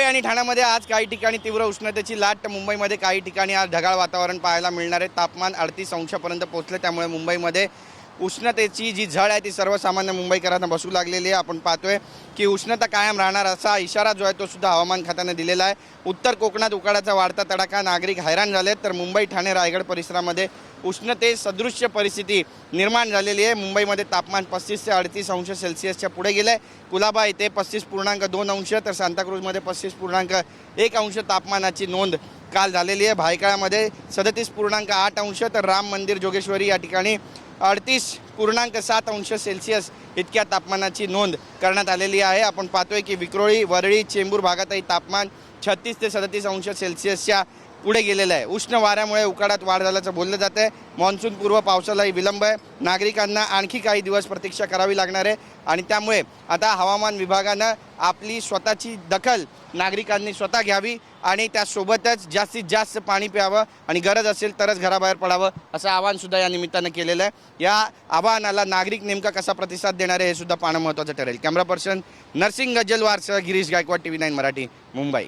आणि ठाण्यामध्ये आज काही ठिकाणी तीव्र उष्णतेची लाट. मुंबईमध्ये काही ठिकाणी आज ढगाळ वातावरण पाहायला मिळणार आहे. तापमान 38 अंशापर्यंत पोहोचले. त्यामुळे मुंबईमध्ये उष्णतेची जी झळ आहे ती सर्वसामान्य मुंबईकरांना बसू लागलेली आहे. आपण पाहतोय की उष्णता कायम राहणार असा इशारा जो आहे तो सुद्धा हवामान खात्याने दिलेला आहे. उत्तर कोकणात उकाडाचा वाढता तडाखा, नागरिक हैराण झालेत. तर मुंबई, ठाणे, रायगड परिसरामध्ये उष्णते सदृश्य परिस्थिती निर्माण झालेली आहे. मुंबईमध्ये तापमान 35 ते 38 अंश सेल्सिअसच्या पुढे गेलं आहे. कुलाबा येथे 35.2 अंश, तर सांताक्रूजमध्ये 35.1 अंश तापमानाची नोंद काल झालेली आहे. भायखळ्यामध्ये 37.8 अंश, तर राम मंदिर जोगेश्वरी या ठिकाणी 38.7 अंश सेल्सिअस इतक्या तापमानाची नोंद करण्यात आलेली आहे. आपण पाहतोय की विक्रोळी, वरळी, चेंबूर भागातही तापमान 36 ते 37 अंश सेल्सिअसच्या पुढे गेलेलं आहे. उष्ण वाऱ्यामुळे उकाडात वाढ झाल्याचं बोललं जातं आहे. मान्सून पूर्व पावसालाही विलंब आहे. नागरिकांना आणखी काही दिवस प्रतीक्षा करावी लागणार आहे आणि त्यामुळे आता हवामान विभागानं आपली स्वतःची दखल नागरिकांनी स्वतः घ्यावी आणि त्यासोबतच जास्तीत जास्त पाणी प्यावं आणि गरज असेल तरच घराबाहेर पडावं असं आवाहनसुद्धा या निमित्तानं केलेलं आहे. या आवाहनाला नागरिक नेमका कसा प्रतिसाद देणार आहे हे सुद्धा पाहणं महत्त्वाचं ठरेल. कॅमेरा पर्सन नरसिंग गज्जलवारसह गिरीश गायकवाड, TV9 मराठी, मुंबई.